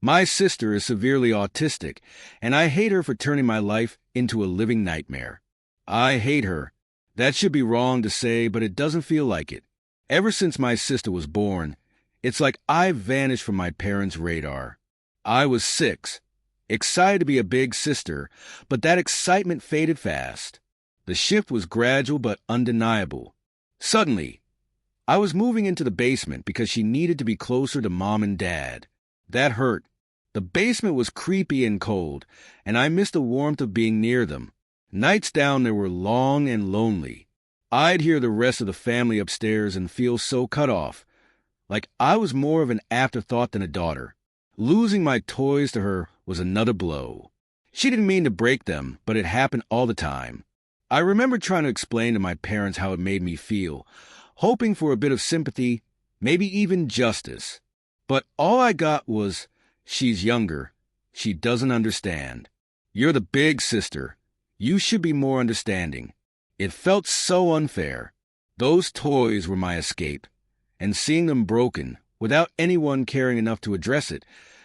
My sister is severely autistic, and I hate her for turning my life into a living nightmare. I hate her. That should be wrong to say, but it doesn't feel like it. Ever since my sister was born, it's like I've vanished from my parents' radar. I was 6, excited to be a big sister, but that excitement faded fast. The shift was gradual but undeniable. Suddenly, I was moving into the basement because she needed to be closer to Mom and Dad. That hurt. The basement was creepy and cold, and I missed the warmth of being near them. Nights down there were long and lonely. I'd hear the rest of the family upstairs and feel so cut off, like I was more of an afterthought than a daughter. Losing my toys to her was another blow. She didn't mean to break them, but it happened all the time. I remember trying to explain to my parents how it made me feel, hoping for a bit of sympathy, maybe even justice. But all I got was, "She's younger. She doesn't understand. You're the big sister. You should be more understanding." It felt so unfair. Those toys were my escape, and seeing them broken, without anyone caring enough to address it,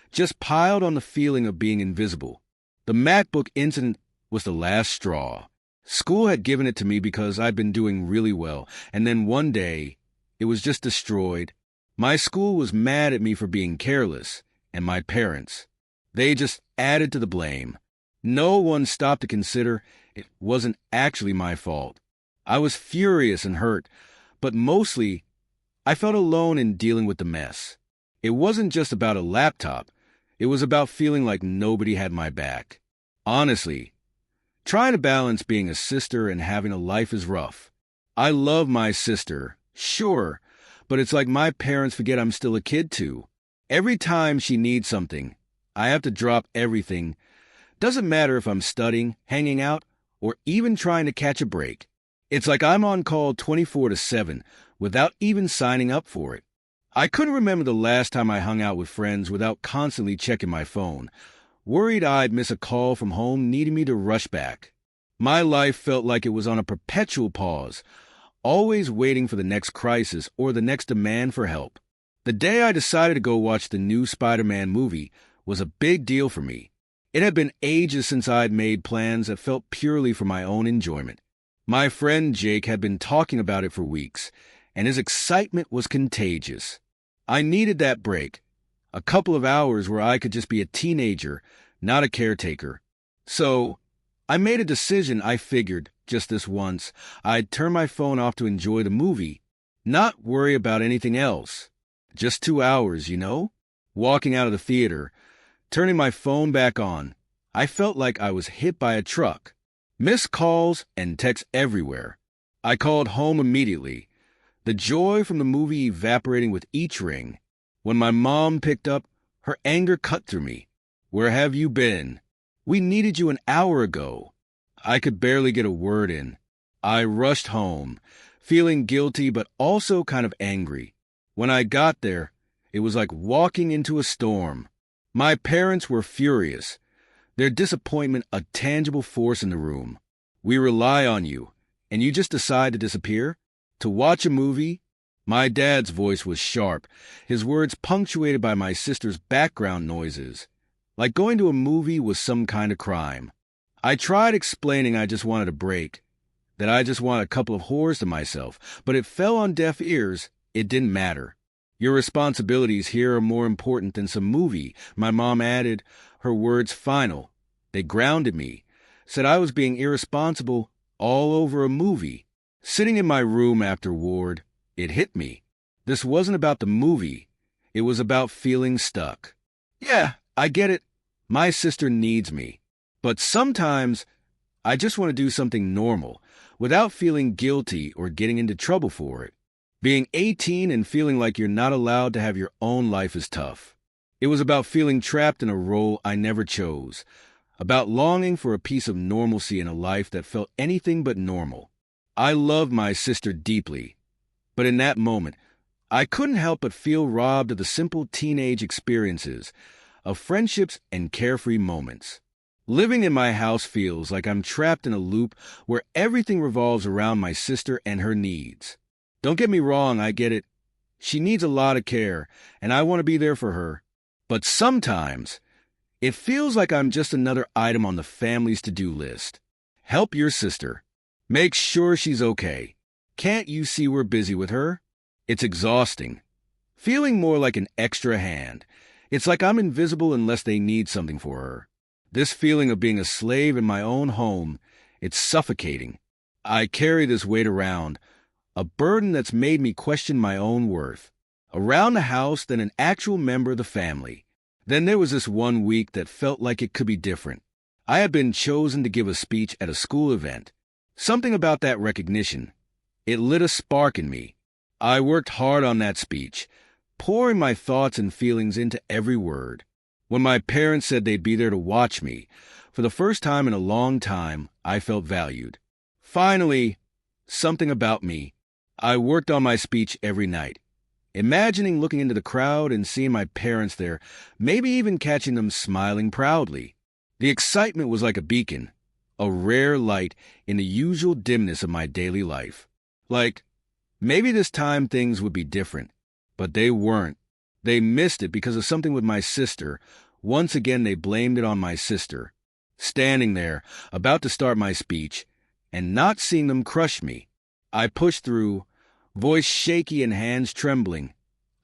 just piled on the feeling of being invisible. The MacBook incident was the last straw. School had given it to me because I'd been doing really well, and then one day, it was just destroyed. My school was mad at me for being careless, and my parents. They just added to the blame. No one stopped to consider it wasn't actually my fault. I was furious and hurt, but mostly, I felt alone in dealing with the mess. It wasn't just about a laptop. It was about feeling like nobody had my back. Honestly, trying to balance being a sister and having a life is rough. I love my sister, sure, but it's like my parents forget I'm still a kid too. Every time she needs something, I have to drop everything. Doesn't matter if I'm studying, hanging out, or even trying to catch a break. It's like I'm on call 24/7 without even signing up for it. I couldn't remember the last time I hung out with friends without constantly checking my phone, worried I'd miss a call from home needing me to rush back. My life felt like it was on a perpetual pause, always waiting for the next crisis or the next demand for help. The day I decided to go watch the new Spider-Man movie was a big deal for me. It had been ages since I'd made plans that felt purely for my own enjoyment. My friend Jake had been talking about it for weeks, and his excitement was contagious. I needed that break, a couple of hours where I could just be a teenager, not a caretaker. So, I made a decision. I figured, just this once, I'd turn my phone off to enjoy the movie, not worry about anything else. Just 2 hours, you know? Walking out of the theater, turning my phone back on, I felt like I was hit by a truck. Missed calls and texts everywhere. I called home immediately, the joy from the movie evaporating with each ring. When my mom picked up, her anger cut through me. "Where have you been? We needed you an hour ago." I could barely get a word in. I rushed home, feeling guilty but also kind of angry. When I got there, it was like walking into a storm. My parents were furious, their disappointment a tangible force in the room. "We rely on you, and you just decide to disappear? To watch a movie?" My dad's voice was sharp, his words punctuated by my sister's background noises, like going to a movie was some kind of crime. I tried explaining I just wanted a break, that I just want a couple of whores to myself, but it fell on deaf ears. It didn't matter. "Your responsibilities here are more important than some movie," my mom added, her words final. They grounded me, said I was being irresponsible all over a movie. Sitting in my room after ward, it hit me. This wasn't about the movie. It was about feeling stuck. Yeah, I get it. My sister needs me. But sometimes I just want to do something normal, without feeling guilty or getting into trouble for it. Being 18 and feeling like you're not allowed to have your own life is tough. It was about feeling trapped in a role I never chose, about longing for a piece of normalcy in a life that felt anything but normal. I loved my sister deeply, but in that moment, I couldn't help but feel robbed of the simple teenage experiences, of friendships and carefree moments. Living in my house feels like I'm trapped in a loop where everything revolves around my sister and her needs. Don't get me wrong, I get it. She needs a lot of care, and I want to be there for her. But sometimes, it feels like I'm just another item on the family's to-do list. Help your sister. Make sure she's okay. Can't you see we're busy with her? It's exhausting. Feeling more like an extra hand. It's like I'm invisible unless they need something for her. This feeling of being a slave in my own home, it's suffocating. I carry this weight around, a burden that's made me question my own worth. Around the house than an actual member of the family. Then there was this one week that felt like it could be different. I had been chosen to give a speech at a school event. Something about that recognition. It lit a spark in me. I worked hard on that speech, pouring my thoughts and feelings into every word. When my parents said they'd be there to watch me, for the first time in a long time, I felt valued. Finally, something about me. I worked on my speech every night, imagining looking into the crowd and seeing my parents there, maybe even catching them smiling proudly. The excitement was like a beacon, a rare light in the usual dimness of my daily life. Like, maybe this time things would be different, but they weren't. They missed it because of something with my sister. Once again, they blamed it on my sister. Standing there, about to start my speech, and not seeing them crush me. I pushed through, voice shaky and hands trembling.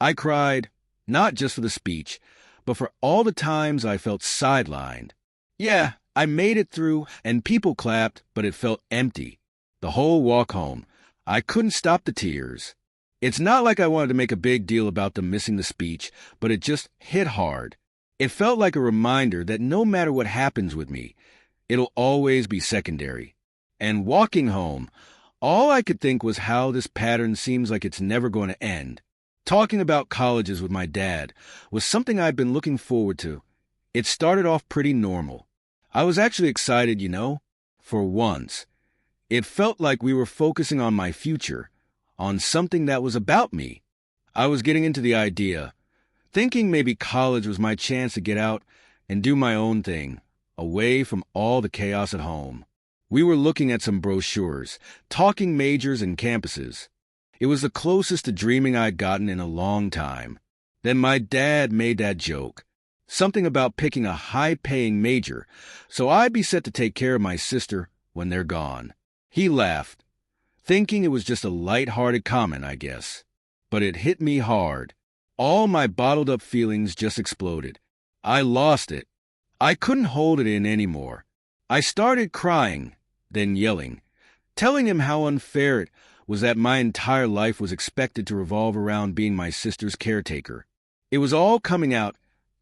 I cried, not just for the speech, but for all the times I felt sidelined. Yeah, I made it through, and people clapped, but it felt empty. The whole walk home, I couldn't stop the tears. It's not like I wanted to make a big deal about them missing the speech, but it just hit hard. It felt like a reminder that no matter what happens with me, it'll always be secondary. And walking home, all I could think was how this pattern seems like it's never going to end. Talking about colleges with my dad was something I'd been looking forward to. It started off pretty normal. I was actually excited, for once. It felt like we were focusing on my future, on something that was about me. I was getting into the idea, thinking maybe college was my chance to get out and do my own thing, away from all the chaos at home. We were looking at some brochures, talking majors and campuses. It was the closest to dreaming I'd gotten in a long time. Then my dad made that joke. Something about picking a high-paying major, so I'd be set to take care of my sister when they're gone. He laughed, thinking it was just a light-hearted comment, I guess. But it hit me hard. All my bottled-up feelings just exploded. I lost it. I couldn't hold it in anymore. I started crying, then yelling, telling him how unfair it was that my entire life was expected to revolve around being my sister's caretaker. It was all coming out,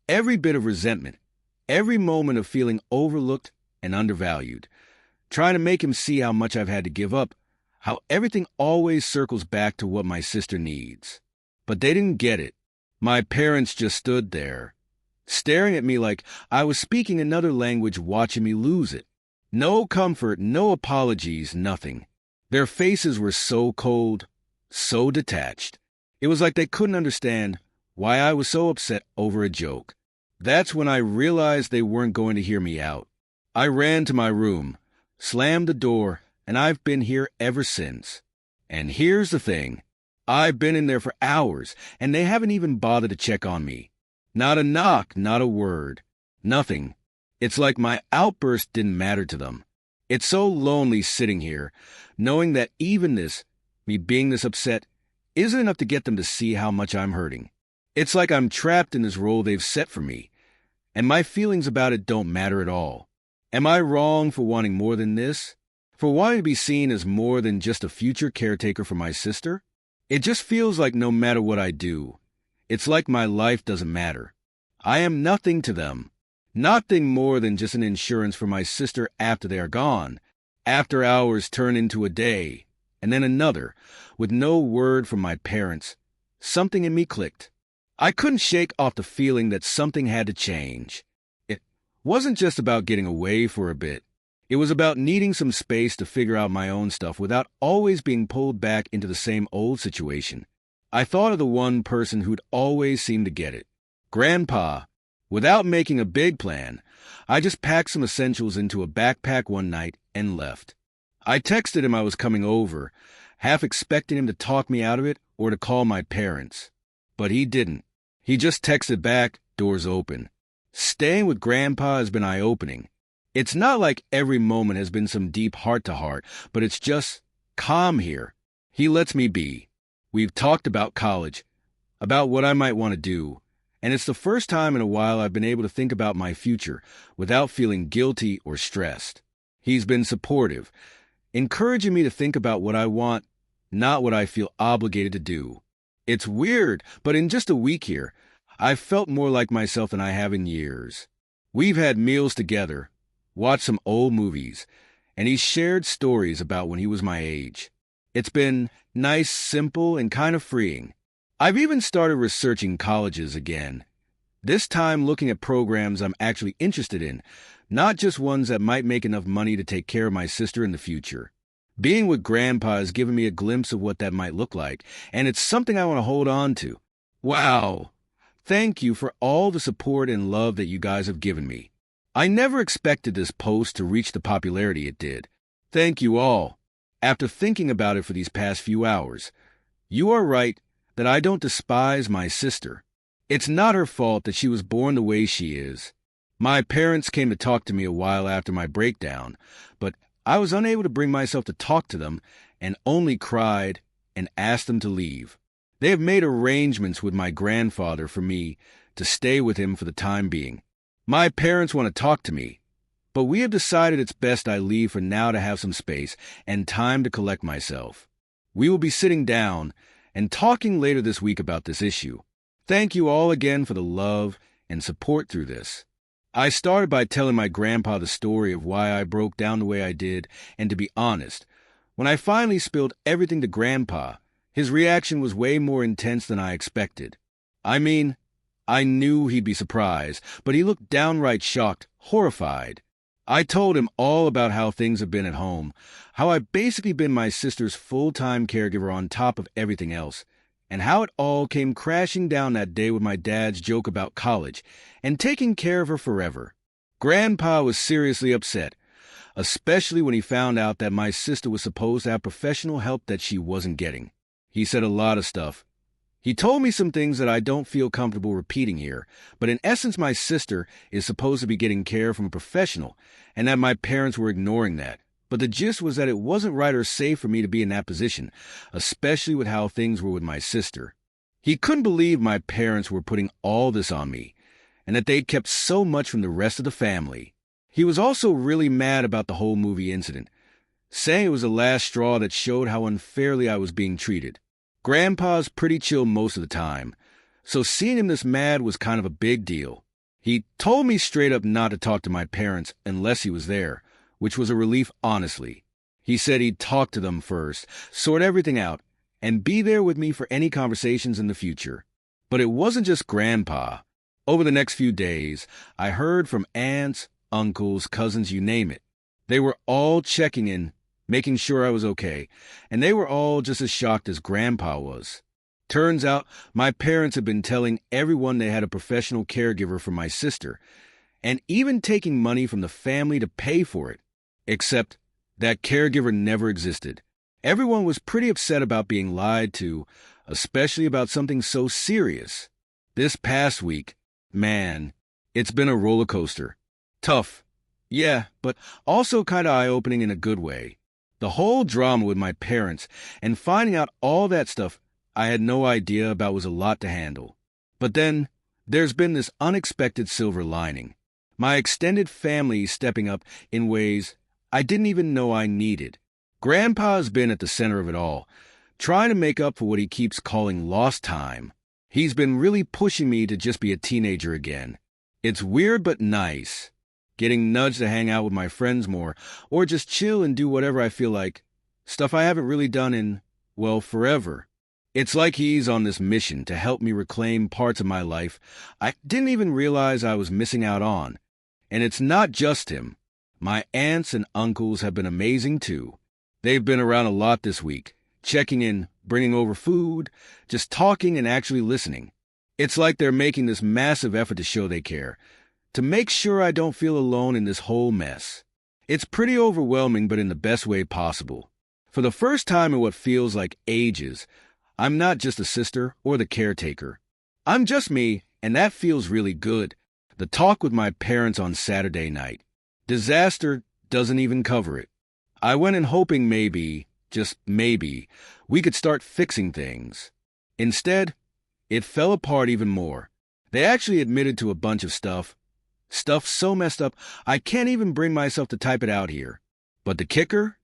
every bit of resentment, every moment of feeling overlooked and undervalued, trying to make him see how much I've had to give up, how everything always circles back to what my sister needs. But they didn't get it. My parents just stood there, staring at me like I was speaking another language, watching me lose it. No comfort, no apologies, nothing. Their faces were so cold, so detached. It was like they couldn't understand why I was so upset over a joke. That's when I realized they weren't going to hear me out. I ran to my room, slammed the door, and I've been here ever since. And here's the thing. I've been in there for hours, and they haven't even bothered to check on me. Not a knock, not a word. Nothing. It's like my outburst didn't matter to them. It's so lonely sitting here, knowing that even this, me being this upset, isn't enough to get them to see how much I'm hurting. It's like I'm trapped in this role they've set for me, and my feelings about it don't matter at all. Am I wrong for wanting more than this? For wanting to be seen as more than just a future caretaker for my sister? It just feels like no matter what I do, it's like my life doesn't matter. I am nothing to them. Nothing more than just an insurance for my sister after they are gone. After hours turn into a day, and then another, with no word from my parents. Something in me clicked. I couldn't shake off the feeling that something had to change. It wasn't just about getting away for a bit. It was about needing some space to figure out my own stuff without always being pulled back into the same old situation. I thought of the one person who'd always seemed to get it. Grandpa. Without making a big plan, I just packed some essentials into a backpack one night and left. I texted him I was coming over, half expecting him to talk me out of it or to call my parents. But he didn't. He just texted back, doors open. Staying with Grandpa has been eye-opening. It's not like every moment has been some deep heart-to-heart, but it's just calm here. He lets me be. We've talked about college, about what I might want to do, and it's the first time in a while I've been able to think about my future without feeling guilty or stressed. He's been supportive, encouraging me to think about what I want, not what I feel obligated to do. It's weird, but in just a week here, I've felt more like myself than I have in years. We've had meals together, watched some old movies, and he's shared stories about when he was my age. It's been nice, simple, and kind of freeing. I've even started researching colleges again. This time looking at programs I'm actually interested in, not just ones that might make enough money to take care of my sister in the future. Being with Grandpa has given me a glimpse of what that might look like, and it's something I want to hold on to. Wow! Thank you for all the support and love that you guys have given me. I never expected this post to reach the popularity it did. Thank you all. After thinking about it for these past few hours, you are right that I don't despise my sister. It's not her fault that she was born the way she is. My parents came to talk to me a while after my breakdown, but I was unable to bring myself to talk to them and only cried and asked them to leave. They have made arrangements with my grandfather for me to stay with him for the time being. My parents want to talk to me, but we have decided it's best I leave for now to have some space and time to collect myself. We will be sitting down and talking later this week about this issue. Thank you all again for the love and support through this. I started by telling my grandpa the story of why I broke down the way I did, and to be honest, when I finally spilled everything to Grandpa, his reaction was way more intense than I expected. I mean, I knew he'd be surprised, but he looked downright shocked, horrified. I told him all about how things have been at home, how I've basically been my sister's full-time caregiver on top of everything else, and how it all came crashing down that day with my dad's joke about college and taking care of her forever. Grandpa was seriously upset, especially when he found out that my sister was supposed to have professional help that she wasn't getting. He said a lot of stuff. He told me some things that I don't feel comfortable repeating here, but in essence my sister is supposed to be getting care from a professional, and that my parents were ignoring that. But the gist was that it wasn't right or safe for me to be in that position, especially with how things were with my sister. He couldn't believe my parents were putting all this on me, and that they'd kept so much from the rest of the family. He was also really mad about the whole movie incident, saying it was the last straw that showed how unfairly I was being treated. Grandpa's pretty chill most of the time, so seeing him this mad was kind of a big deal. He told me straight up not to talk to my parents unless he was there, which was a relief, honestly. He said he'd talk to them first, sort everything out, and be there with me for any conversations in the future. But it wasn't just Grandpa. Over the next few days, I heard from aunts, uncles, cousins, you name it. They were all checking in, making sure I was okay, and they were all just as shocked as Grandpa was. Turns out, my parents had been telling everyone they had a professional caregiver for my sister, and even taking money from the family to pay for it. Except that caregiver never existed. Everyone was pretty upset about being lied to, especially about something so serious. This past week, man, it's been a roller coaster. Tough, yeah, but also kind of eye-opening in a good way. The whole drama with my parents and finding out all that stuff I had no idea about was a lot to handle. But then, there's been this unexpected silver lining. My extended family stepping up in ways I didn't even know I needed. Grandpa's been at the center of it all, trying to make up for what he keeps calling lost time. He's been really pushing me to just be a teenager again. It's weird but nice. Getting nudged to hang out with my friends more, or just chill and do whatever I feel like. Stuff I haven't really done in, well, forever. It's like he's on this mission to help me reclaim parts of my life I didn't even realize I was missing out on. And it's not just him. My aunts and uncles have been amazing too. They've been around a lot this week, checking in, bringing over food, just talking and actually listening. It's like they're making this massive effort to show they care, to make sure I don't feel alone in this whole mess. It's pretty overwhelming, but in the best way possible. For the first time in what feels like ages, I'm not just a sister or the caretaker. I'm just me, and that feels really good. The talk with my parents on Saturday night. Disaster doesn't even cover it. I went in hoping maybe, just maybe, we could start fixing things. Instead, it fell apart even more. They actually admitted to a bunch of stuff. Stuff so messed up, I can't even bring myself to type it out here. But the kicker?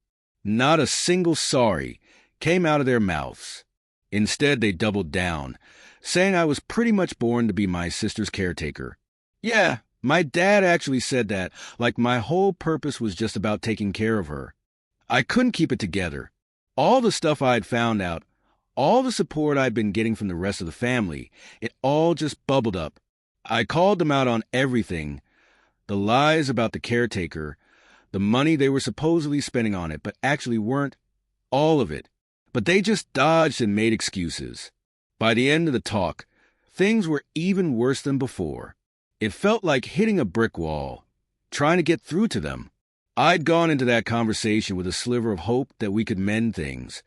Not a single sorry came out of their mouths. Instead, they doubled down, saying I was pretty much born to be my sister's caretaker. Yeah, my dad actually said that, like my whole purpose was just about taking care of her. I couldn't keep it together. All the stuff I'd found out, all the support I'd been getting from the rest of the family, it all just bubbled up. I called them out on everything. The lies about the caretaker, the money they were supposedly spending on it, but actually weren't, all of it. But they just dodged and made excuses. By the end of the talk, things were even worse than before. It felt like hitting a brick wall, trying to get through to them. I'd gone into that conversation with a sliver of hope that we could mend things,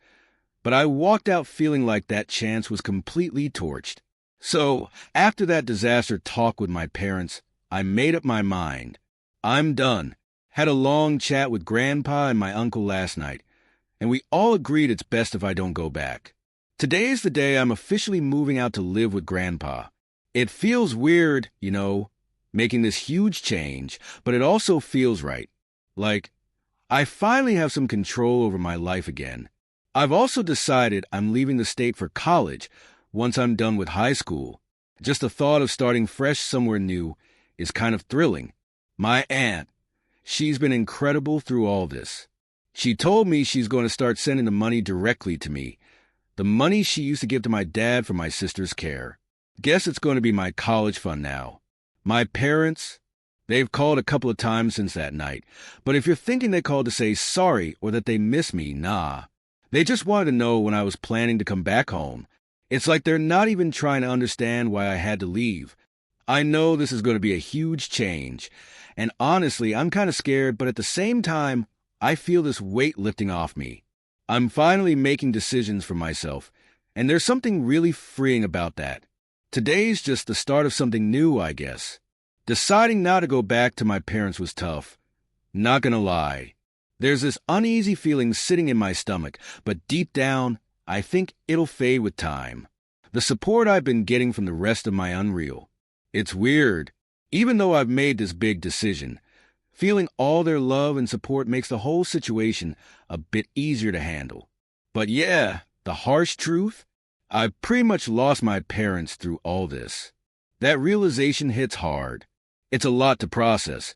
but I walked out feeling like that chance was completely torched. So, after that disaster talk with my parents, I made up my mind. I'm done. Had a long chat with Grandpa and my uncle last night, and we all agreed it's best if I don't go back. Today is the day I'm officially moving out to live with Grandpa. It feels weird, making this huge change, but it also feels right. Like, I finally have some control over my life again. I've also decided I'm leaving the state for college once I'm done with high school. Just the thought of starting fresh somewhere new is kind of thrilling. My aunt, she's been incredible through all this. She told me she's going to start sending the money directly to me, the money she used to give to my dad for my sister's care. Guess it's going to be my college fund now. My parents, they've called a couple of times since that night, but if you're thinking they called to say sorry or that they miss me, nah. They just wanted to know when I was planning to come back home. It's like they're not even trying to understand why I had to leave. I know this is going to be a huge change, and honestly, I'm kind of scared, but at the same time, I feel this weight lifting off me. I'm finally making decisions for myself, and there's something really freeing about that. Today's just the start of something new, I guess. Deciding not to go back to my parents was tough. Not gonna lie. There's this uneasy feeling sitting in my stomach, but deep down, I think it'll fade with time. The support I've been getting from the rest of my unreal. It's weird. Even though I've made this big decision, feeling all their love and support makes the whole situation a bit easier to handle. But yeah, the harsh truth? I've pretty much lost my parents through all this. That realization hits hard. It's a lot to process,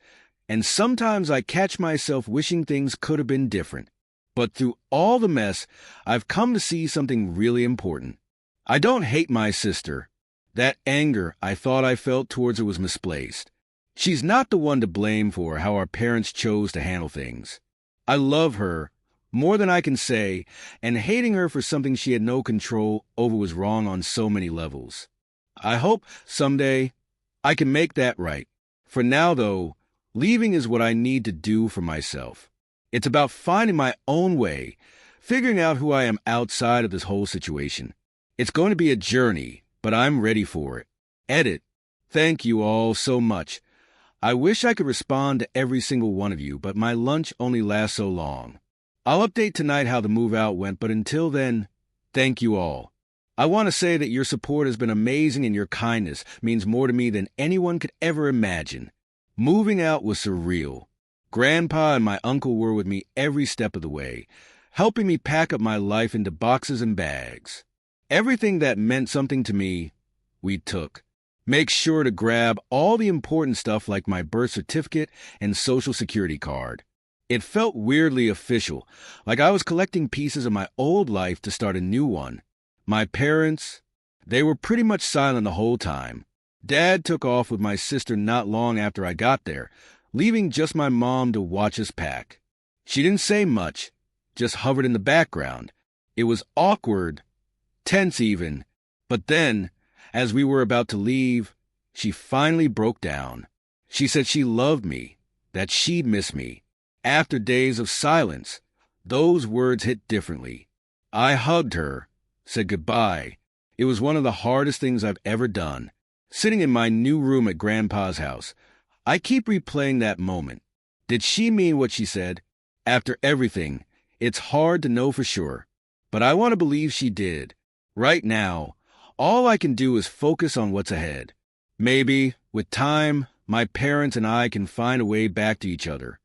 and sometimes I catch myself wishing things could have been different. But through all the mess, I've come to see something really important. I don't hate my sister. That anger I thought I felt towards her was misplaced. She's not the one to blame for how our parents chose to handle things. I love her more than I can say, and hating her for something she had no control over was wrong on so many levels. I hope someday I can make that right. For now, though, leaving is what I need to do for myself. It's about finding my own way, figuring out who I am outside of this whole situation. It's going to be a journey, but I'm ready for it. Edit. Thank you all so much. I wish I could respond to every single one of you, but my lunch only lasts so long. I'll update tonight how the move out went, but until then, thank you all. I want to say that your support has been amazing and your kindness means more to me than anyone could ever imagine. Moving out was surreal. Grandpa and my uncle were with me every step of the way, helping me pack up my life into boxes and bags. Everything that meant something to me, we took. Make sure to grab all the important stuff like my birth certificate and social security card. It felt weirdly official, like I was collecting pieces of my old life to start a new one. My parents, they were pretty much silent the whole time. Dad took off with my sister not long after I got there, leaving just my mom to watch us pack. She didn't say much, just hovered in the background. It was awkward, tense even, but then, as we were about to leave, she finally broke down. She said she loved me, that she'd miss me. After days of silence, those words hit differently. I hugged her, said goodbye. It was one of the hardest things I've ever done. Sitting in my new room at Grandpa's house, I keep replaying that moment. Did she mean what she said? After everything, it's hard to know for sure. But I want to believe she did. Right now, all I can do is focus on what's ahead. Maybe, with time, my parents and I can find a way back to each other.